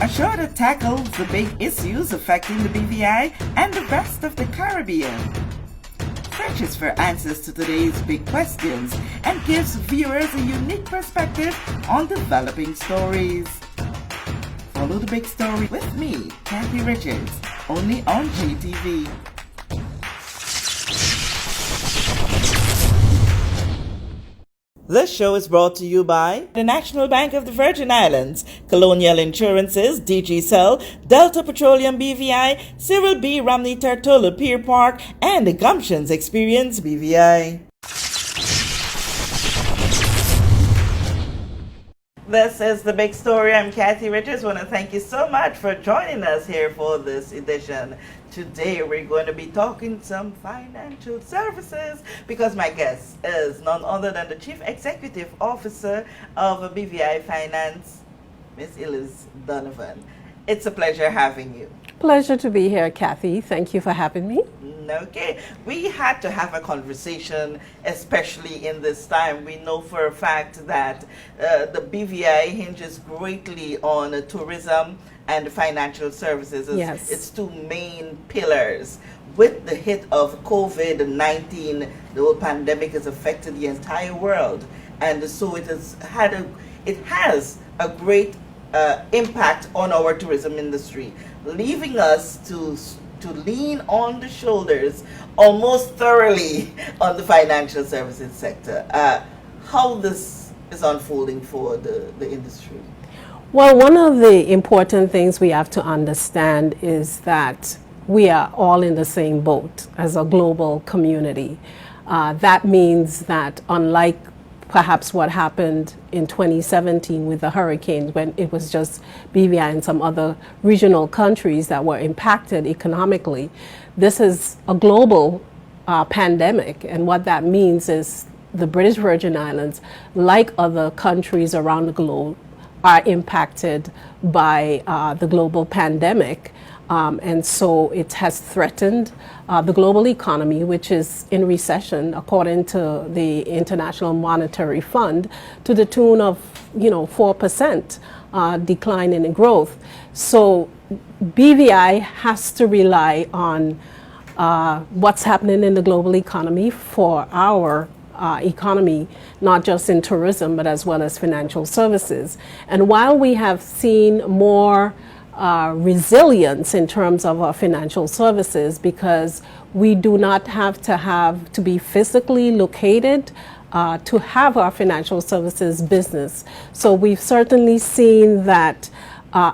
A show that tackles the big issues affecting the BVI and the rest of the Caribbean. Searches for answers to today's big questions and gives viewers a unique perspective on developing stories. Follow the big story with me, Cathy Richards, only on JTV. This show is brought to you by the National Bank of the Virgin Islands, Colonial Insurances, DG Cell, Delta Petroleum BVI, Cyril B. Romney Tortola Pier Park, and the Gumptions Experience BVI. This is The Big Story. I'm Cathy Richards. I want to thank you so much for joining us here for this edition. Today we're going to be talking some financial services because my guest is none other than the Chief Executive Officer of BVI Finance, Ms. Elise Donovan. It's a pleasure having you. Pleasure to be here, Cathy. Thank you for having me. Okay, we had to have a conversation, especially in this time. We know for a fact that the BVI hinges greatly on tourism and financial services. Yes. It's two main pillars. With the hit of COVID-19, the whole pandemic has affected the entire world, and so it has a great impact on our tourism industry, leaving us to lean on the shoulders almost thoroughly on the financial services sector. How this is unfolding for the industry? Well, one of the important things we have to understand is that we are all in the same boat as a global community. That means that unlike perhaps what happened in 2017 with the hurricanes, when it was just BVI and some other regional countries that were impacted economically, this is a global pandemic. And what that means is the British Virgin Islands, like other countries around the globe, are impacted by the global pandemic. And so it has threatened the global economy, which is in recession, according to the International Monetary Fund, to the tune of 4% decline in growth. So BVI has to rely on what's happening in the global economy for our economy, not just in tourism, but as well as financial services. And while we have seen more resilience in terms of our financial services, because we do not have to be physically located to have our financial services business. So we've certainly seen that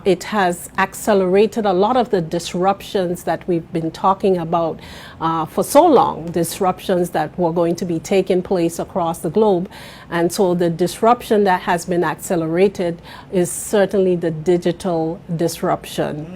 it has accelerated a lot of the disruptions that we've been talking about for so long, disruptions that were going to be taking place across the globe. And so the disruption that has been accelerated is certainly the digital disruption.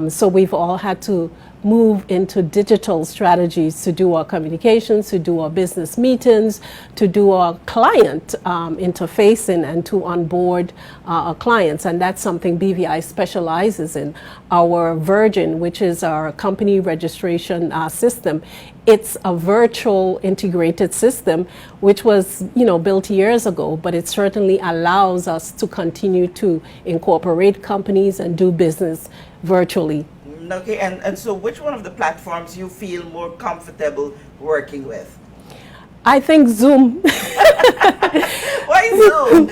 So we've all had to move into digital strategies to do our communications, to do our business meetings, to do our client interfacing, and to onboard our clients. And that's something BVI specializes in. Our Virgin, which is our company registration system, it's a virtual integrated system which was built years ago, but it certainly allows us to continue to incorporate companies and do business virtually. Okay, and so which one of the platforms you feel more comfortable working with? I think Zoom. Why Zoom?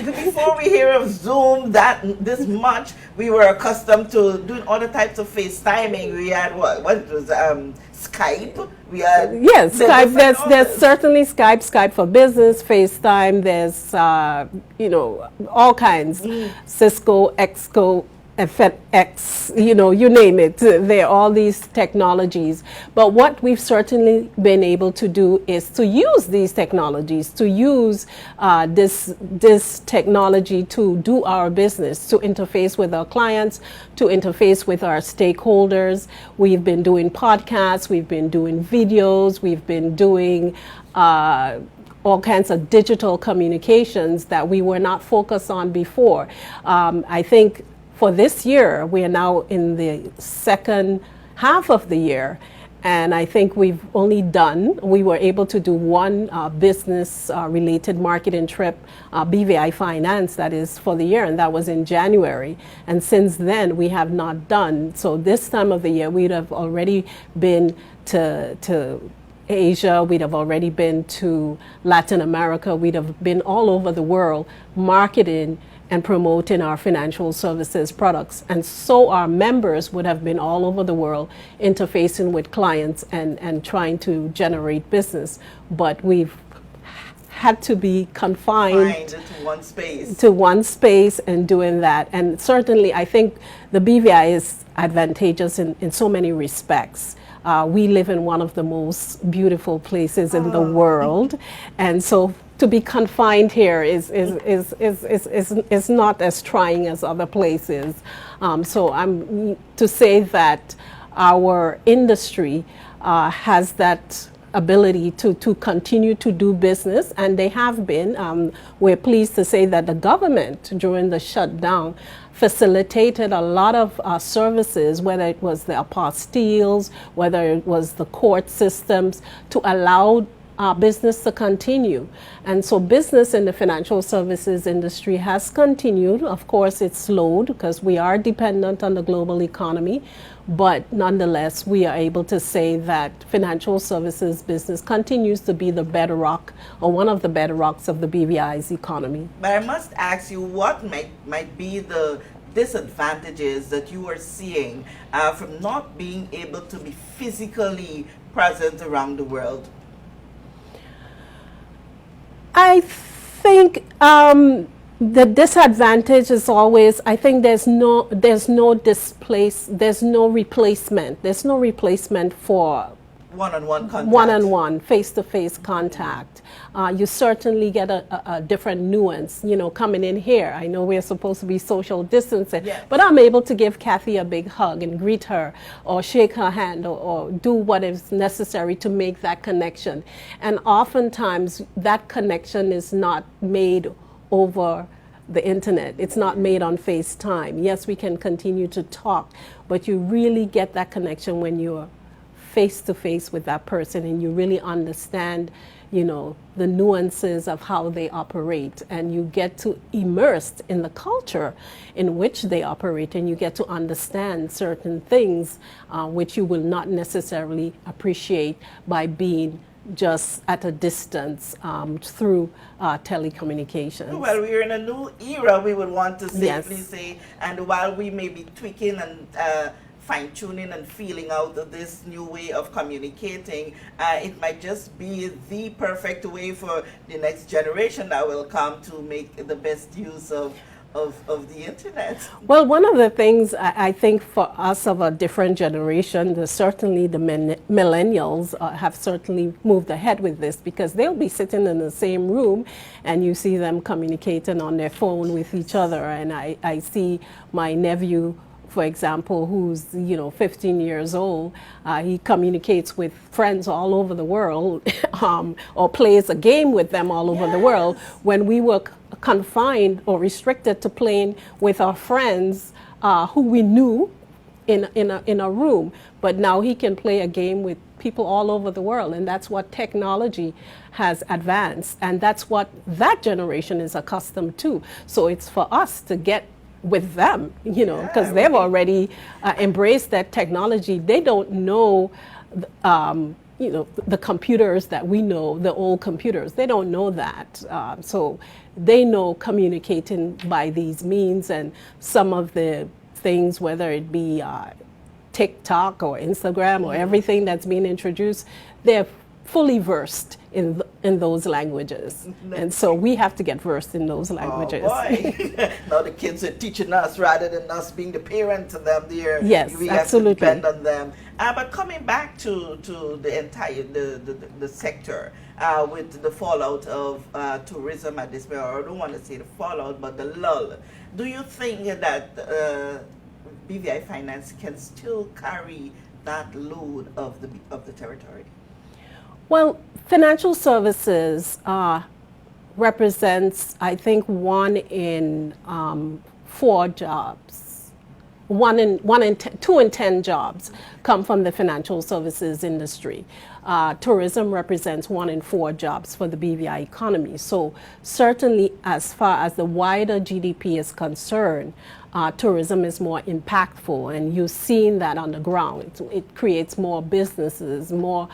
Before we hear of Zoom this much, we were accustomed to doing other types of FaceTiming. We had what was Skype? We had Skype. There's certainly Skype for business, FaceTime. There's all kinds. Cisco, Exco, FedEx, you name it. There are all these technologies. But what we've certainly been able to do is to use these technologies, to use this technology to do our business, to interface with our clients, to interface with our stakeholders. We've been doing podcasts, we've been doing videos, we've been doing all kinds of digital communications that we were not focused on before. I think for this year, we are now in the second half of the year, And I think we were able to do one business related marketing trip, BVI Finance, that is for the year, and that was in January. And since then, we have not done. So this time of the year, we'd have already been to Asia, we'd have already been to Latin America, we'd have been all over the world marketing and promoting our financial services products. And so our members would have been all over the world interfacing with clients and trying to generate business. But we've had to be confined to one space and doing that. And certainly I think the BVI is advantageous in so many respects. We live in one of the most beautiful places in the world, and so to be confined here is not as trying as other places. So I'm to say that our industry has that ability to continue to do business, and they have been. We're pleased to say that the government during the shutdown facilitated a lot of services, whether it was the apostilles, whether it was the court systems, to allow business to continue. And so business in the financial services industry has continued. Of course, it's slowed because we are dependent on the global economy, but nonetheless, we are able to say that financial services business continues to be the bedrock, or one of the bedrocks of the BVI's economy. But I must ask you, what might be the disadvantages that you are seeing from not being able to be physically present around the world? I think the disadvantage is always, I think there's no replacement for one-on-one, face-to-face contact. You certainly get a different nuance, coming in here. I know we're supposed to be social distancing, yes, but I'm able to give Cathy a big hug and greet her or shake her hand or do what is necessary to make that connection. And oftentimes that connection is not made over the internet. It's not made on FaceTime. Yes, we can continue to talk, but you really get that connection when you're face to face with that person and you really understand, the nuances of how they operate, and you get to immerse in the culture in which they operate, and you get to understand certain things which you will not necessarily appreciate by being just at a distance through telecommunications. Well, we're in a new era, we would want to safely say, and while we may be tweaking and fine-tuning and feeling out of this new way of communicating, it might just be the perfect way for the next generation that will come to make the best use of the internet. Well, one of the things I think for us of a different generation, certainly the millennials have certainly moved ahead with this, because they'll be sitting in the same room and you see them communicating on their phone with each other. And I see my nephew, for example, who's 15 years old, he communicates with friends all over the world, or plays a game with them all over the world. When we were confined or restricted to playing with our friends who we knew in a room, but now he can play a game with people all over the world, and that's what technology has advanced, and that's what that generation is accustomed to. So it's for us to get with them, because they've already embraced that technology. They don't know, the computers that we know, the old computers. They don't know that. So they know communicating by these means, and some of the things, whether it be TikTok or Instagram or everything that's being introduced, they're fully versed in those languages. And so we have to get versed in those languages. Oh boy. Now the kids are teaching us rather than us being the parent to them. Yes, we absolutely. have to depend on them. But coming back to the entire the sector, with the fallout of tourism at this point, or I don't want to say the fallout, but the lull, do you think that BVI Finance can still carry that load of the territory? Well, financial services represents, I think, 1 in 4 jobs 2 in 10 jobs come from the financial services industry. Tourism represents 1 in 4 jobs for the BVI economy. So certainly, as far as the wider GDP is concerned, tourism is more impactful, and you've seen that on the ground. It creates more businesses, more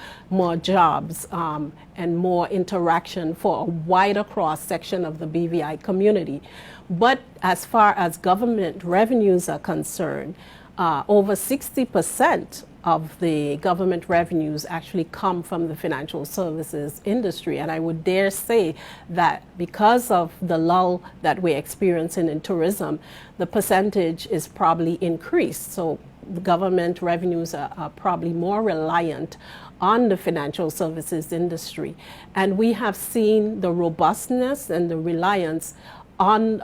jobs, and more interaction for a wider cross section of the BVI community. But as far as government revenues are concerned, over 60% of the government revenues actually come from the financial services industry. And I would dare say that because of the lull that we're experiencing in tourism, the percentage is probably increased. So the government revenues are probably more reliant on the financial services industry. And we have seen the robustness and the reliance on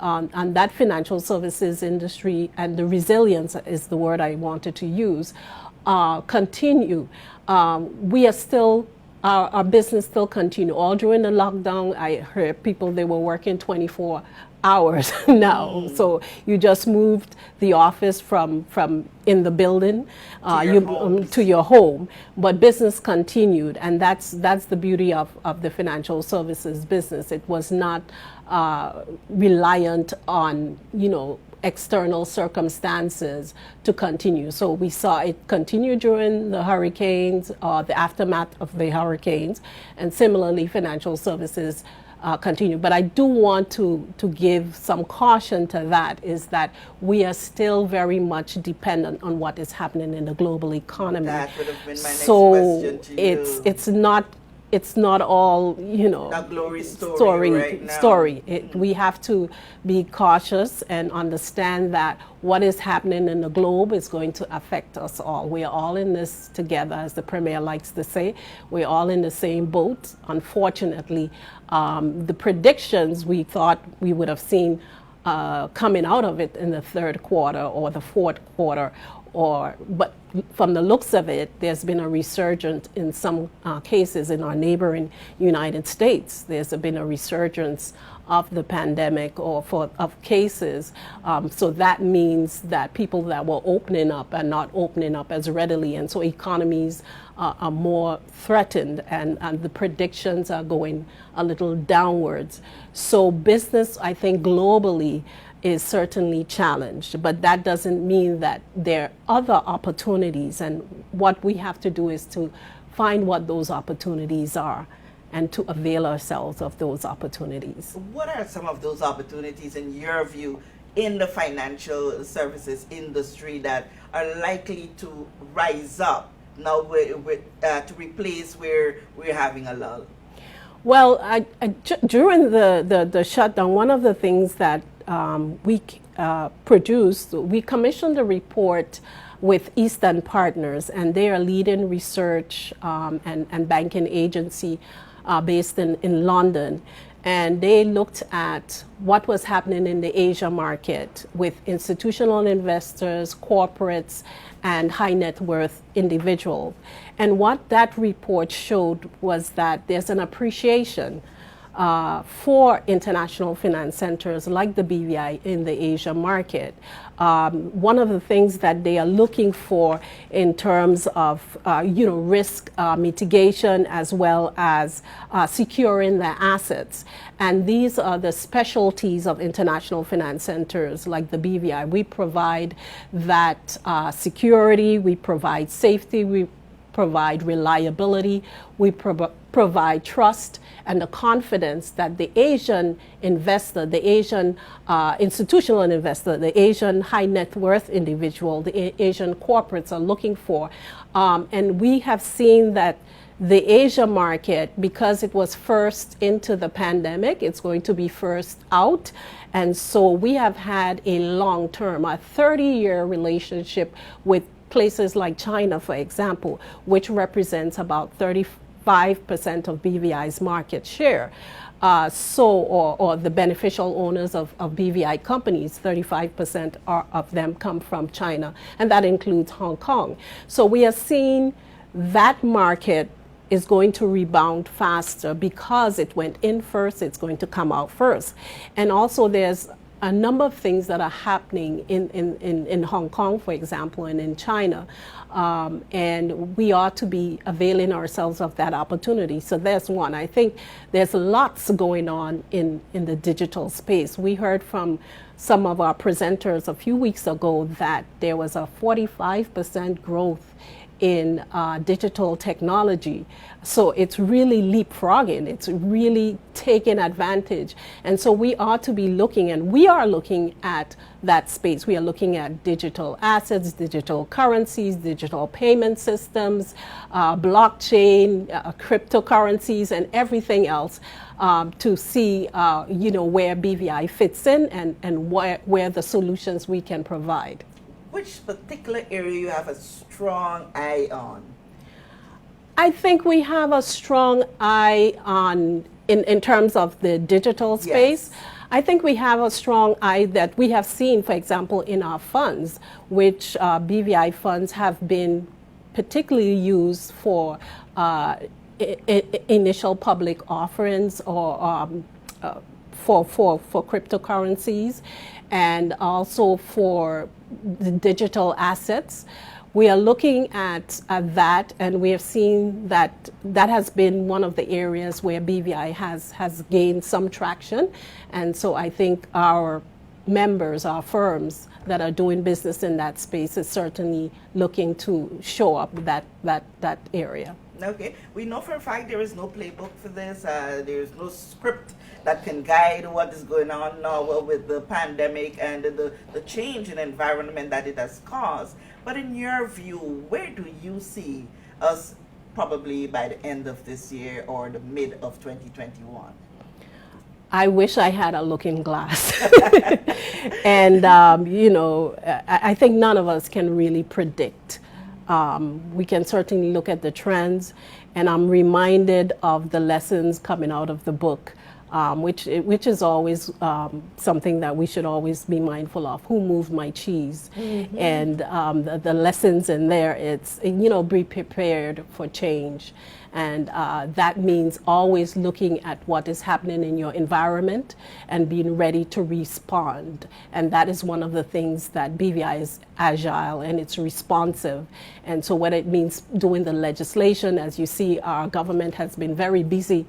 that financial services industry, and the resilience is the word I wanted to use, continue. We are still, our business still continue. All during the lockdown, I heard people, they were working 24 hours now. So you just moved the office from in the building to your home, but business continued, and that's the beauty of the financial services business. It was not reliant on external circumstances to continue. So we saw it continue during the hurricanes, the aftermath of the hurricanes, and similarly financial services continue. But I do want to give some caution to that, is that we are still very much dependent on what is happening in the global economy. That would have been my next question to you. It's not all, a glory story right now. We have to be cautious and understand that what is happening in the globe is going to affect us all. We are all in this together, as the Premier likes to say. We're all in the same boat. Unfortunately, the predictions we thought we would have seen coming out of it in the third quarter or the fourth quarter, but from the looks of it, there's been a resurgence in some cases in our neighboring United States. There's been a resurgence of the pandemic of cases. So that means that people that were opening up are not opening up as readily. And so economies are more threatened, and the predictions are going a little downwards. So business, I think, globally is certainly challenged, but that doesn't mean that there are other opportunities, and what we have to do is to find what those opportunities are and to avail ourselves of those opportunities. What are some of those opportunities in your view in the financial services industry that are likely to rise up now to replace where we're having a lull? Well, during the shutdown, one of the things that we produced, we commissioned a report with Eastern Partners, and they are a leading research and banking agency based in London. And they looked at what was happening in the Asia market with institutional investors, corporates, and high net worth individuals. And what that report showed was that there's an appreciation for international finance centers like the BVI in the Asia market. One of the things that they are looking for in terms of risk mitigation, as well as securing their assets. And these are the specialties of international finance centers like the BVI. We provide that security, we provide safety, we provide reliability, we provide trust and the confidence that the Asian investor, the Asian institutional investor, the Asian high net worth individual, the Asian corporates are looking for. And we have seen that the Asia market, because it was first into the pandemic, it's going to be first out. And so we have had a long-term, a 30-year relationship with places like China, for example, which represents about 35% of BVI's market share. Or the beneficial owners of BVI companies, 35% of them come from China, and that includes Hong Kong. So we are seeing that market is going to rebound faster because it went in first, it's going to come out first. And also there's a number of things that are happening in Hong Kong, for example, and in China. And we ought to be availing ourselves of that opportunity. So there's one. I think there's lots going on in the digital space. We heard from some of our presenters a few weeks ago that there was a 45% growth in digital technology. So it's really leapfrogging, it's really taking advantage. And so we ought to be looking, and we are looking at that space. We are looking at digital assets, digital currencies, digital payment systems, blockchain, cryptocurrencies, and everything else to see where BVI fits in and where the solutions we can provide. Which particular area you have a strong eye on? I think we have a strong eye on, in terms of the digital space. Yes. I think we have a strong eye that we have seen, for example, in our funds, which BVI funds have been particularly used for initial public offerings or for cryptocurrencies, and also for the digital assets. We are looking at that, and we have seen that has been one of the areas where BVI has gained some traction. And so I think our members, our firms that are doing business in that space is certainly looking to show up that area. Okay, we know for a fact there is no playbook for this. There is no script that can guide what is going on now with the pandemic and the change in environment that it has caused. But in your view, where do you see us probably by the end of this year or the mid of 2021? I wish I had a looking glass. And, I think none of us can really predict. We can certainly look at the trends, and I'm reminded of the lessons coming out of the book, which is always something that we should always be mindful of. Who moved my cheese? Mm-hmm. And the lessons in there, it's, be prepared for change. And that means always looking at what is happening in your environment and being ready to respond. And that is one of the things that BVI is agile and it's responsive. And so what it means doing the legislation, as you see, our government has been very busy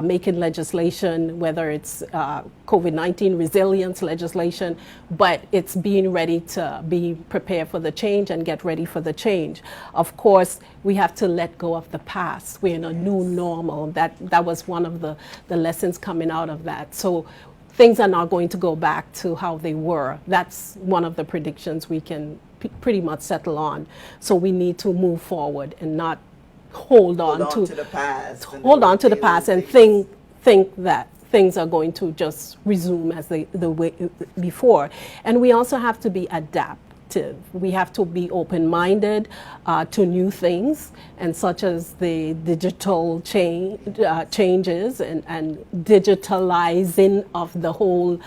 making legislation, whether it's COVID-19 resilience legislation, but it's being ready to be prepared for the change and get ready for the change. Of course, we have to let go of the past. We're in a new normal. That was one of the lessons coming out of that. So things are not going to go back to how they were. That's one of the predictions we can pretty much settle on. So we need to move forward and not hold on to the past. Hold on to the past and think that things are going to just resume as the way before. And we also have to be adaptive. We have to be open-minded to new things, and such as the digital changes and digitalizing of the whole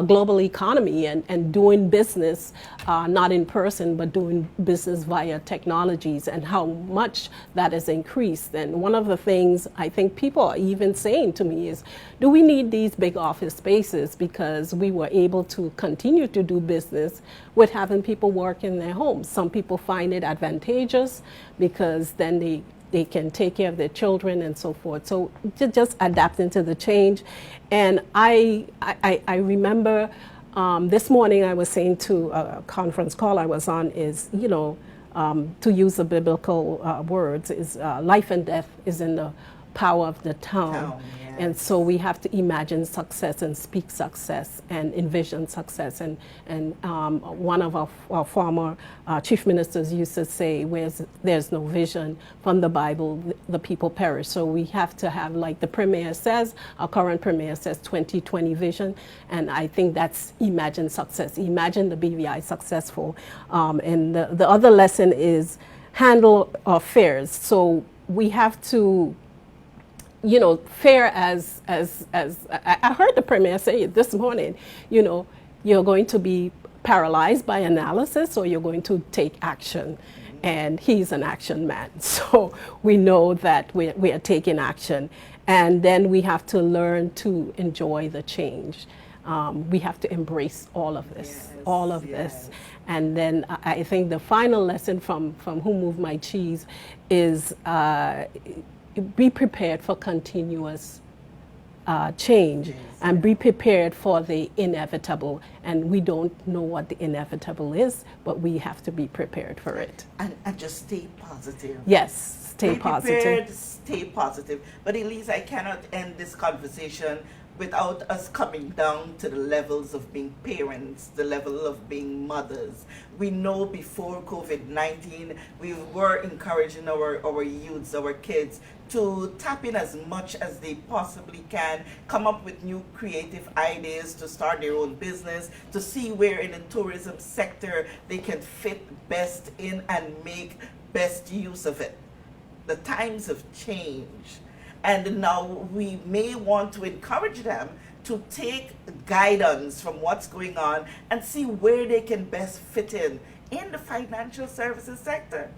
global economy and doing business not in person but doing business via technologies, and how much that has increased. And one of the things I think people are even saying to me is, do we need these big office spaces? Because we were able to continue to do business with having people work in their homes. Some people find it advantageous because then they can take care of their children and so forth. So just adapting to the change. And I remember this morning I was saying to a conference call I was on is, to use the biblical words, is life and death is in the power of the tongue. Yes. And so we have to imagine success and speak success and envision success. And one of our former chief ministers used to say, where there's no vision from the Bible, the people perish. So we have to have, like the premier says, our current premier says 2020 vision. And I think that's imagine success. Imagine the BVI successful. And the other lesson is handle affairs. So we have to, fair as I heard the premier say it this morning, you're going to be paralyzed by analysis or you're going to take action. And he's an action man. So we know that we are taking action. And then we have to learn to enjoy the change. we have to embrace all of this, Yes, all of yes. this. And then I think the final lesson from Who Moved My Cheese is be prepared for continuous change, and be prepared for the inevitable. And we don't know what the inevitable is, but we have to be prepared for it. And just stay positive. Yes, stay Be positive. prepared, stay positive. But Elise, I cannot end this conversation without us coming down to the levels of being parents, the level of being mothers. We know before COVID-19, we were encouraging our youths, our kids, to tap in as much as they possibly can, come up with new creative ideas to start their own business, to see where in the tourism sector they can fit best in and make best use of it. The times have changed. And now we may want to encourage them to take guidance from what's going on and see where they can best fit in the financial services sector.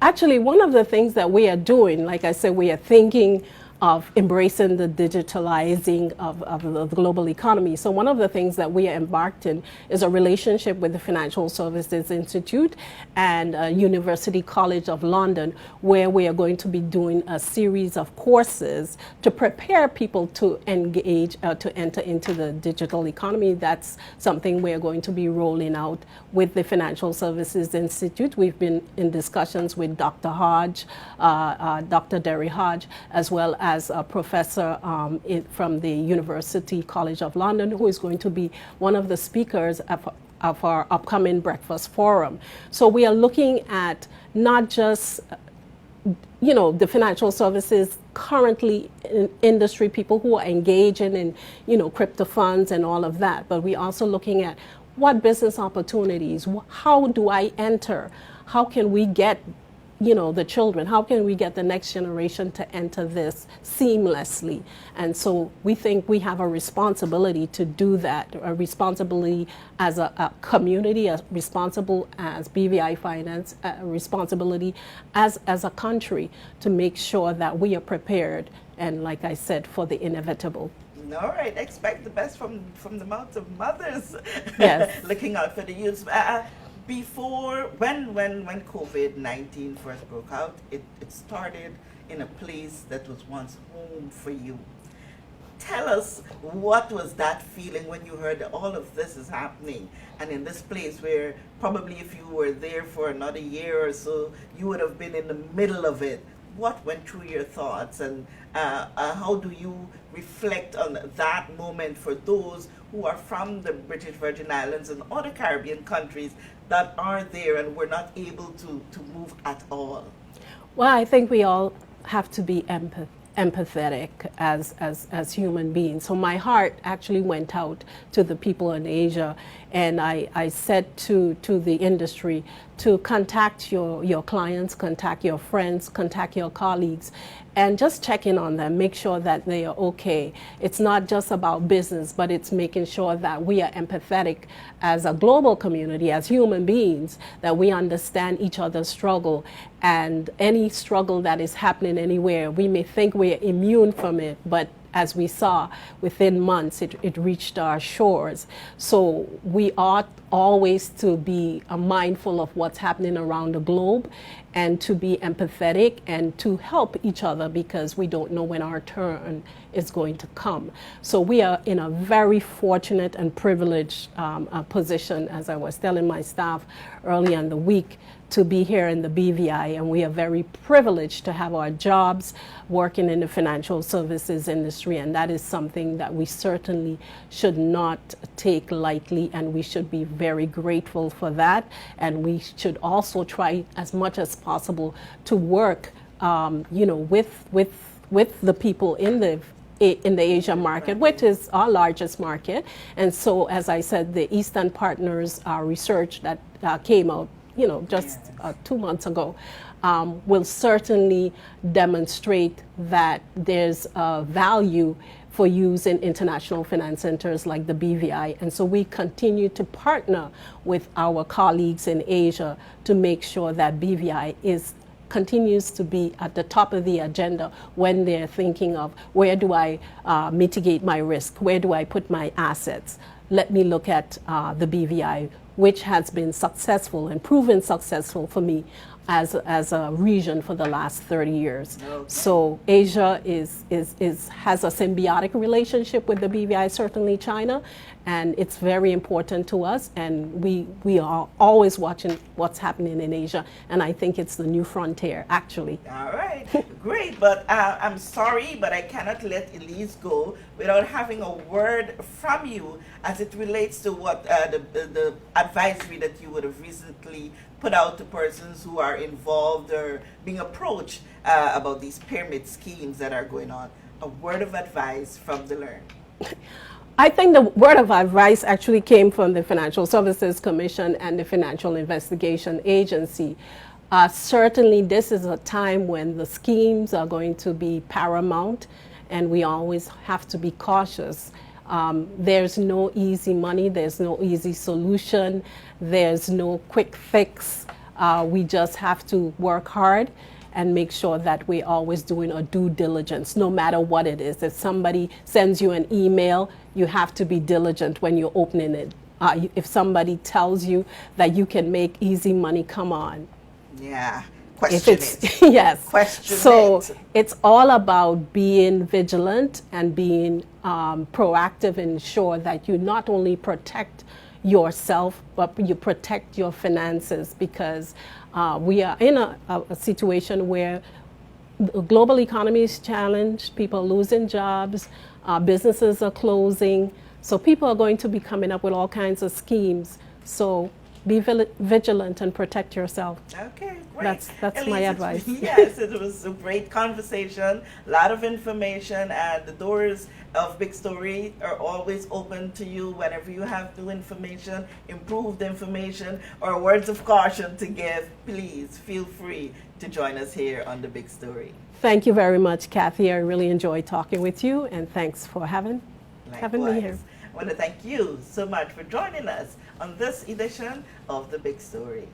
Actually, one of the things that we are doing, like I said, we are thinking of embracing the digitalizing of the global economy. So one of the things that we are embarked in is a relationship with the Financial Services Institute and University College of London, where we are going to be doing a series of courses to prepare people to engage, to enter into the digital economy. That's something we're going to be rolling out with the Financial Services Institute. We've been in discussions with Dr. Hodge, Dr. Derry Hodge, as well as a professor from the University College of London, who is going to be one of the speakers of our upcoming breakfast forum. So we are looking at not just the financial services currently in industry, people who are engaging in crypto funds and all of that, but we're also looking at what business opportunities, how do I enter, how can we get the children, how can we get the next generation to enter this seamlessly? And so we think we have a responsibility to do that, a responsibility as a community, as responsible as BVI Finance, a responsibility as a country to make sure that we are prepared and, like I said, for the inevitable. All right, expect the best from the mouths of mothers. Yes. Looking out for the youth. Before, when COVID-19 first broke out, it started in a place that was once home for you. Tell us, what was that feeling when you heard that all of this is happening, and in this place where probably if you were there for another year or so, you would have been in the middle of it. What went through your thoughts, and how do you reflect on that moment for those who are from the British Virgin Islands and other Caribbean countries that are there and were not able to move at all? Well, I think we all have to be empathetic as human beings. So my heart actually went out to the people in Asia, and I said to the industry to contact your clients, contact your friends, contact your colleagues, and just check in on them, make sure that they are okay. It's not just about business, but it's making sure that we are empathetic as a global community, as human beings, that we understand each other's struggle, and any struggle that is happening anywhere, we may think we're immune from it, but as we saw, within months, it reached our shores. So we ought always to be mindful of what's happening around the globe, and to be empathetic and to help each other, because we don't know when our turn is going to come. So we are in a very fortunate and privileged position, as I was telling my staff early in the week, to be here in the BVI, and we are very privileged to have our jobs working in the financial services industry, and that is something that we certainly should not take lightly, and we should be very grateful for that, and we should also try as much as possible to work with the people in the Asia market, which is our largest market. And so, as I said, the Eastern Partners research that came out just 2 months ago, will certainly demonstrate that there's value for use in international finance centers like the BVI. And so we continue to partner with our colleagues in Asia to make sure that BVI continues to be at the top of the agenda when they're thinking of where do I mitigate my risk, where do I put my assets. let me look at the BVI, which has been successful and proven successful for me as a region for the last 30 years. Okay. So Asia has a symbiotic relationship with the BVI, certainly China, and it's very important to us, and we are always watching what's happening in Asia, and I think it's the new frontier, actually. All right, great, but I'm sorry, but I cannot let Elise go without having a word from you as it relates to what the advisory that you would have recently put out to persons who are involved or being approached about these pyramid schemes that are going on. A word of advice from the learned. I think the word of advice actually came from the Financial Services Commission and the Financial Investigation Agency. Certainly, this is a time when the schemes are going to be paramount, and we always have to be cautious. There's no easy money, there's no easy solution, there's no quick fix. We just have to work hard and make sure that we're always doing a due diligence, no matter what it is. If somebody sends you an email, you have to be diligent when you're opening it. If somebody tells you that you can make easy money, come on. Yeah, question it. Yes. Question so it. It's all about being vigilant and being proactive and ensure that you not only protect yourself, but you protect your finances, because we are in a situation where the global economy is challenged, people are losing jobs, businesses are closing, so people are going to be coming up with all kinds of schemes. So be vigilant and protect yourself. Okay, great. That's Elise, my advice. Yes, it was a great conversation, a lot of information, and the doors of Big Story are always open to you whenever you have new information, improved information, or words of caution to give. Please feel free to join us here on the Big Story. Thank you very much, Cathy. I really enjoyed talking with you, and thanks for having me here. I want to thank you so much for joining us on this edition of The Big Story.